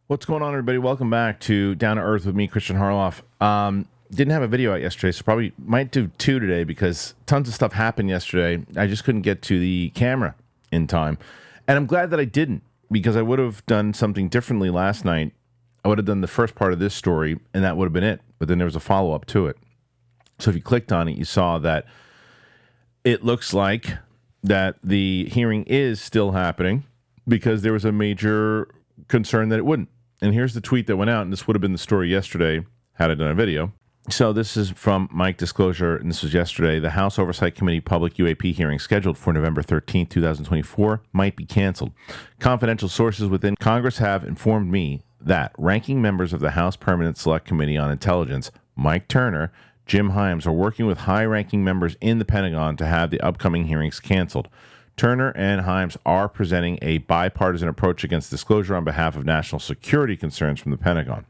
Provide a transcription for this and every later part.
What's going on, everybody? Welcome back to Down to Earth with me, Kristian Harloff. Didn't have a video out yesterday, so probably might do two today because tons of stuff happened yesterday. I just couldn't get to the camera in time. And I'm glad that I didn't, because I would have done something differently last night. I would have done the first part of this story, and that would have been it. But then there was a follow-up to it. So if you clicked on it, you saw that it looks like that the hearing is still happening because there was a major concern that it wouldn't. And here's the tweet that went out, and this would have been the story yesterday had I done a video. So this is from Mike Disclosure, and this was yesterday. The House Oversight Committee public UAP hearing scheduled for November 13th, 2024 might be canceled. Confidential sources within Congress have informed me that ranking members of the House Permanent Select Committee on Intelligence, Mike Turner, Jim Himes, are working with high-ranking members in the Pentagon to have the upcoming hearings canceled. Turner and Himes are presenting a bipartisan approach against disclosure on behalf of national security concerns from the Pentagon.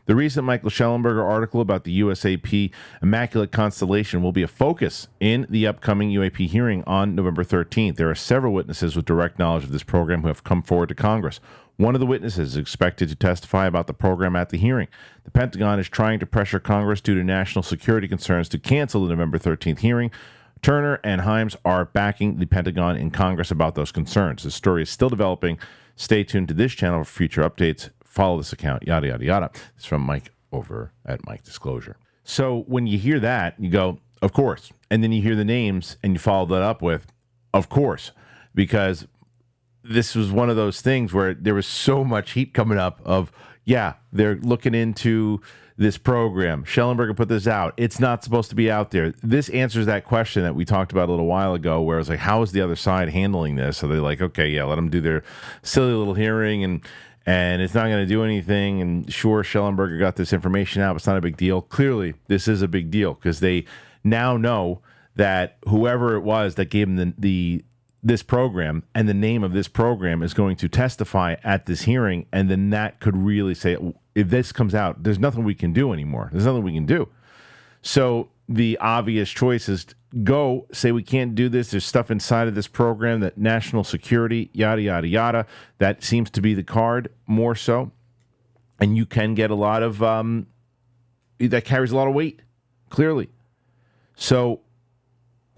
The recent Michael Schellenberger article about the USAP Immaculate Constellation will be a focus in the upcoming UAP hearing on November 13th. There are several witnesses with direct knowledge of this program who have come forward to Congress. One of the witnesses is expected to testify about the program at the hearing. The Pentagon is trying to pressure Congress due to national security concerns to cancel the November 13th hearing. Turner and Himes are backing the Pentagon in Congress about those concerns. The story is still developing. Stay tuned to this channel for future updates. Follow this account, yada, yada, yada. It's from Mike over at Mike Disclosure. So when you hear that, you go, of course. And then you hear the names and you follow that up with, of course, because this was one of those things where there was so much heat coming up of, yeah, they're looking into this program. Schellenberger put this out. It's not supposed to be out there. This answers that question that we talked about a little while ago, where it's like, how is the other side handling this? So they're like, okay, yeah, let them do their silly little hearing, and it's not going to do anything. And sure, Schellenberger got this information out, but it's not a big deal. Clearly, this is a big deal because they now know that whoever it was that gave them this program and the name of this program is going to testify at this hearing, and then that could really say, if this comes out, there's nothing we can do anymore. There's nothing we can do. So the obvious choice is go say we can't do this. There's stuff inside of this program that national security, yada, yada, yada. That seems to be the card more so. And you can get a lot of, that carries a lot of weight, clearly. So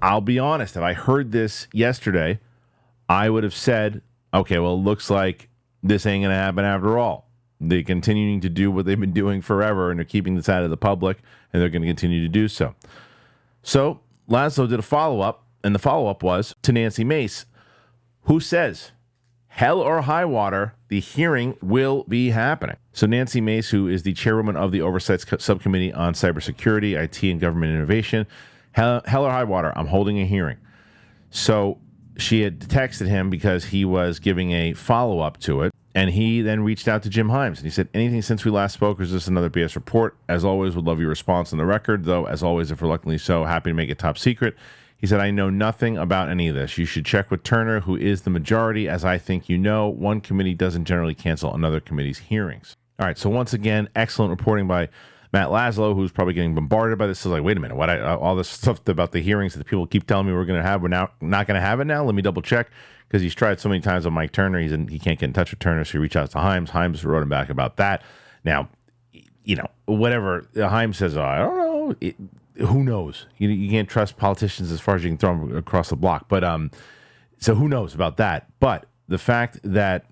I'll be honest, if I heard this yesterday, I would have said, okay, well, it looks like this ain't going to happen after all. They're continuing to do what they've been doing forever, and they're keeping this out of the public, and they're going to continue to do so. So Laslo did a follow-up, and the follow-up was to Nancy Mace, who says, hell or high water, the hearing will be happening. So Nancy Mace, who is the chairwoman of the Oversight Subcommittee on Cybersecurity, IT, and Government Innovation, hell or high water, I'm holding a hearing. So she had texted him because he was giving a follow-up to it. And he then reached out to Jim Himes, and he said, anything since we last spoke, or is this another BS report? As always, would love your response on the record, though, as always, if reluctantly so, happy to make it top secret. He said, I know nothing about any of this. You should check with Turner, who is the majority. As I think you know, one committee doesn't generally cancel another committee's hearings. All right, so once again, excellent reporting by Matt Laslo, who's probably getting bombarded by this. Is like, wait a minute, all this stuff about the hearings that the people keep telling me we're going to have, we're now not going to have it now? Let me double check. Because he's tried so many times on Mike Turner, he can't get in touch with Turner, so he reached out to Himes. Himes wrote him back about that. Now, whatever Himes says, I don't know. Who knows? You can't trust politicians as far as you can throw them across the block. But so who knows about that? But the fact that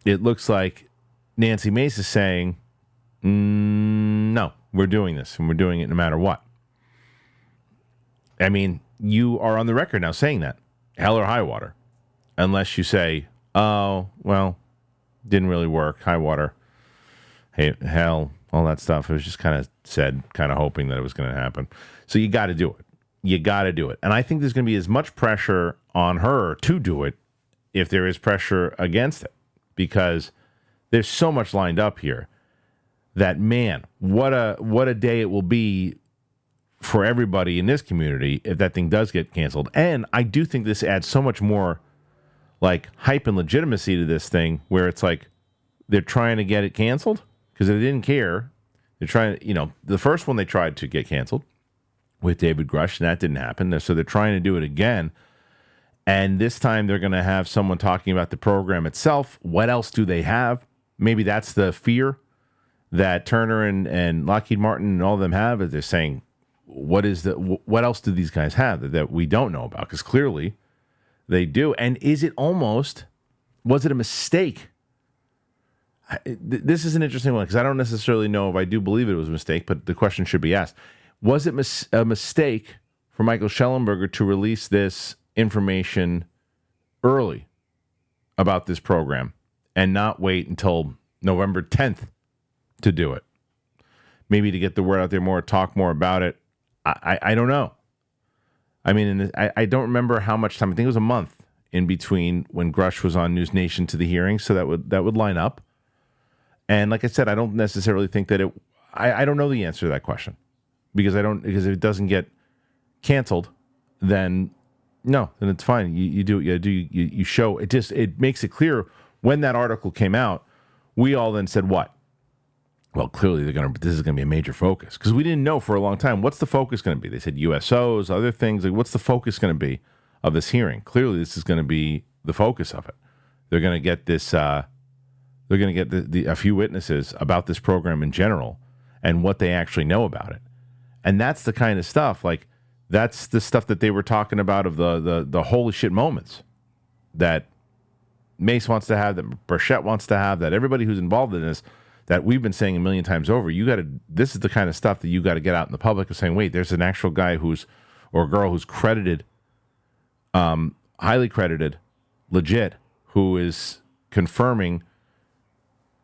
it looks like Nancy Mace is saying, no, we're doing this, and we're doing it no matter what. I mean, you are on the record now saying that. Hell or high water. Unless you say, oh, well, didn't really work, high water, hey, hell, all that stuff. It was just kind of said, kind of hoping that it was going to happen. So you got to do it. You got to do it. And I think there's going to be as much pressure on her to do it if there is pressure against it. Because there's so much lined up here that, man, what a day it will be for everybody in this community if that thing does get canceled. And I do think this adds so much more like hype and legitimacy to this thing, where it's like they're trying to get it canceled because they didn't care. They're trying to, the first one they tried to get canceled with David Grush, and that didn't happen. So they're trying to do it again. And this time they're going to have someone talking about the program itself. What else do they have? Maybe that's the fear that Turner and Lockheed Martin and all of them have. Is they're saying, what else do these guys have that we don't know about? Because clearly they do. And was it a mistake? This is an interesting one because I don't necessarily know if I do believe it was a mistake, but the question should be asked. Was it a mistake for Michael Schellenberger to release this information early about this program and not wait until November 10th to do it? Maybe to get the word out there more, talk more about it. I don't know. I mean, I don't remember how much time. I think it was a month in between when Grush was on News Nation to the hearing, so that would line up. And like I said, I don't necessarily think that I don't know the answer to that question because if it doesn't get canceled, then it's fine. You show it. It makes it clear when that article came out. We all then said what? Well, clearly this is going to be a major focus because we didn't know for a long time. What's the focus going to be? They said USOs, other things. Like, what's the focus going to be of this hearing? Clearly, this is going to be the focus of it. They're going to get this. They're going to get a few witnesses about this program in general and what they actually know about it. And that's the kind of stuff. Like that's the stuff that they were talking about of the holy shit moments that Mace wants to have, that Burchett wants to have, that everybody who's involved in this. That we've been saying a million times over, this is the kind of stuff that you got to get out in the public of saying, wait, there's an actual guy or a girl who's credited, highly credited, legit, who is confirming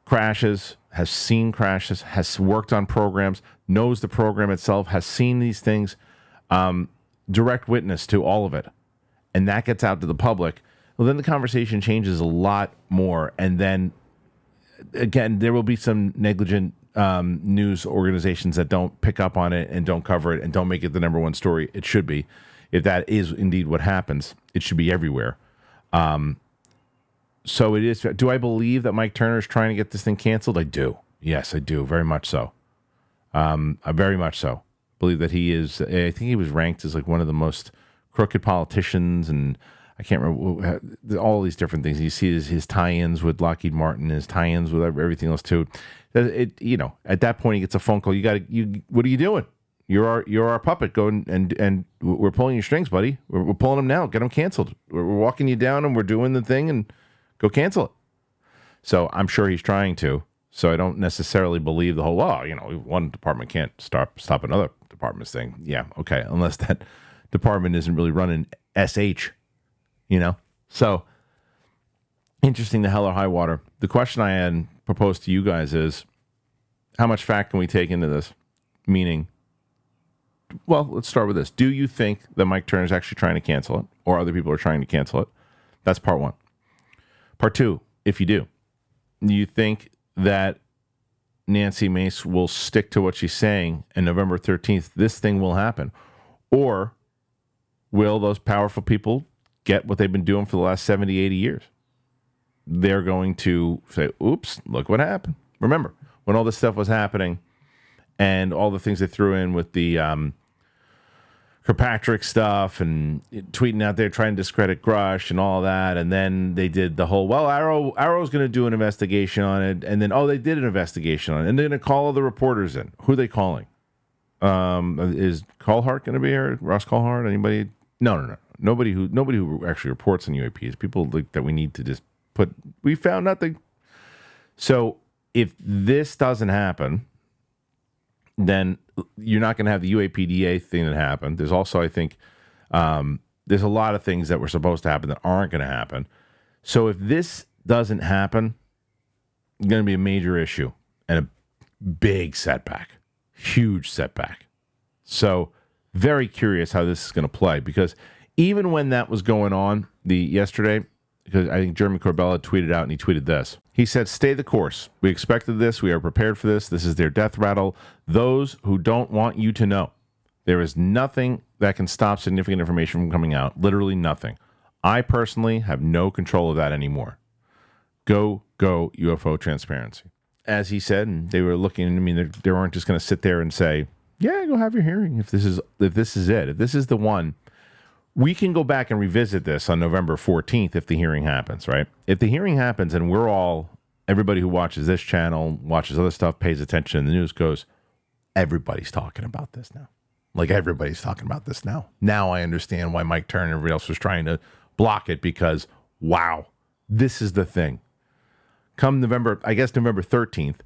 crashes, has seen crashes, has worked on programs, knows the program itself, has seen these things, direct witness to all of it. And that gets out to the public. Well, then the conversation changes a lot more. And then again, there will be some negligent news organizations that don't pick up on it and don't cover it and don't make it the number one story. It should be. If that is indeed what happens, it should be everywhere. So it is. Do I believe that Mike Turner is trying to get this thing canceled? I do. Yes, I do. Very much so. I very much so believe that he is. I think he was ranked as like one of the most crooked politicians, and I can't remember all these different things. You see his tie-ins with Lockheed Martin, his tie-ins with everything else too. At that point he gets a phone call. What are you doing? You're our puppet. Go and we're pulling your strings, buddy. We're pulling them now. Get them canceled. We're walking you down and we're doing the thing and go cancel it. So I'm sure he's trying to. So I don't necessarily believe the whole, one department can't stop another department's thing. Yeah, okay, unless that department isn't really running SH. So interesting, the hell or high water. The question I had proposed to you guys is, how much fact can we take into this? Meaning, well, let's start with this. Do you think that Mike Turner is actually trying to cancel it, or other people are trying to cancel it? That's part one. Part two, if you do you think that Nancy Mace will stick to what she's saying, and November 13th, this thing will happen? Or will those powerful people get what they've been doing for the last 70, 80 years? They're going to say, oops, look what happened. Remember, when all this stuff was happening and all the things they threw in with the Kirkpatrick stuff and tweeting out there trying to discredit Grush and all that, and then they did the whole, Arrow's going to do an investigation on it, and then, they did an investigation on it, and they're going to call all the reporters in. Who are they calling? Is Colhart going to be here? Ross Colhart? Anybody? No. Nobody who actually reports on UAPs. People that we need to just put. We found nothing. So if this doesn't happen, then you're not going to have the UAPDA thing that happened. There's also, I think, there's a lot of things that were supposed to happen that aren't going to happen. So if this doesn't happen, it's going to be a major issue and a big setback, huge setback. So very curious how this is going to play, because even when that was going on yesterday, because I think Jeremy Corbella tweeted out, and he tweeted this. He said, "Stay the course. We expected this. We are prepared for this. This is their death rattle. Those who don't want you to know. There is nothing that can stop significant information from coming out. Literally nothing. I personally have no control of that anymore. Go UFO transparency." As he said, and they were looking, they weren't just going to sit there and say, yeah, go have your hearing if this is it. If this is the one. We can go back and revisit this on November 14th if the hearing happens, right? If the hearing happens and we're all everybody who watches this channel, watches other stuff, pays attention to the news, goes, everybody's talking about this now. Like, everybody's talking about this now. Now I understand why Mike Turner and everybody else was trying to block it, because, wow, this is the thing. Come November 13th,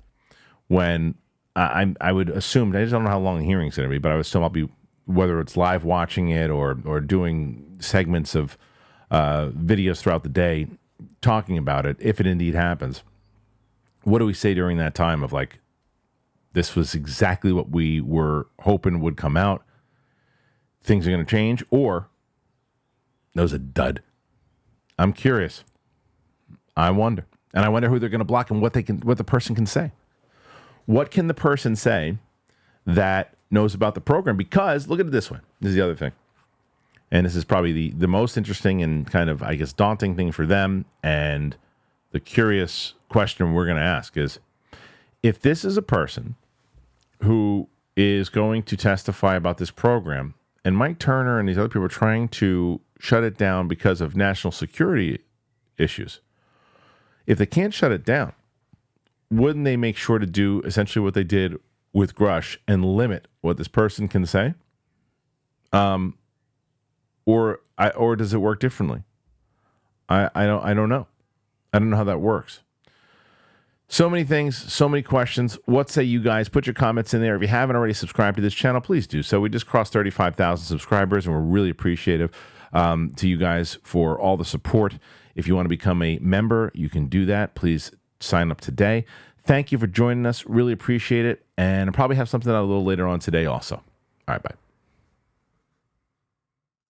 when I would assume, I just don't know how long the hearing's going to be, but I would assume I'll be, whether it's live watching it or doing segments of videos throughout the day talking about it, if it indeed happens. What do we say during that time of, like, this was exactly what we were hoping would come out, things are going to change, or that was a dud? I'm curious. I wonder. And I wonder who they're going to block and what the person can say. What can the person say that knows about the program? Because look at it this way. This is the other thing. And this is probably the most interesting and kind of, I guess, daunting thing for them. And the curious question we're going to ask is, if this is a person who is going to testify about this program, and Mike Turner and these other people are trying to shut it down because of national security issues, if they can't shut it down, wouldn't they make sure to do essentially what they did with Grush and limit what this person can say? Or does it work differently? I don't know. I don't know how that works. So many things, so many questions. What say you guys? Put your comments in there. If you haven't already subscribed to this channel, please do so. We just crossed 35,000 subscribers, and we're really appreciative to you guys for all the support. If you want to become a member, you can do that. Please sign up today. Thank you for joining us. Really appreciate it. And I'll probably have something out a little later on today also. All right, bye.